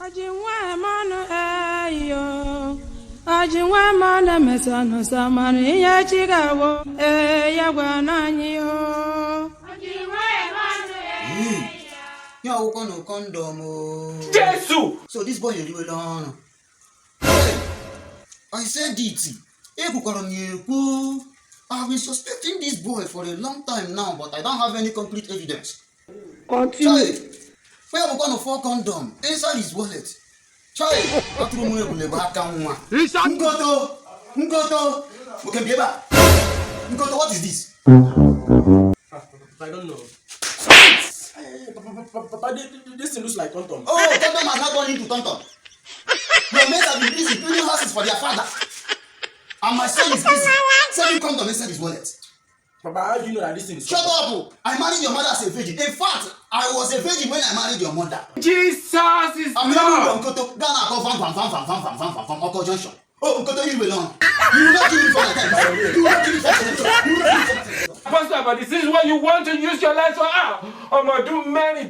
Ajinwa manu ayo, ajinwa mana mesano samani ya chigawo ya gwananyo. Ajinwa manu ayo. Yeah, we gonna condom. Jesus! So this boy is really long. Hey, I said it. I've been suspecting this boy for a long time now, but I don't have any complete evidence. Continue. Chai, where we gonna fall condom inside his wallet? Chai, Ngoto, okay, Bieba. Ngoto, what is this? I don't know. Papa, this thing looks like Tonton. Oh, Tonton has not gone into Tonton. Your mates have been busy building houses for their father. And my son is busy selling condom inside his wallet. Papa, how do you know that this thing is Shut Tonton? up! I married your mother as a virgin. In fact, I was a virgin when I married your mother. Jesus is I'm Lord! Nkoto. Ghana go from Oko Junction. Oh, Nkoto, you belong. You will not give me for my time. You will not give me for my time. Pastor, but this is what you want to use your life for. I'm going to do many.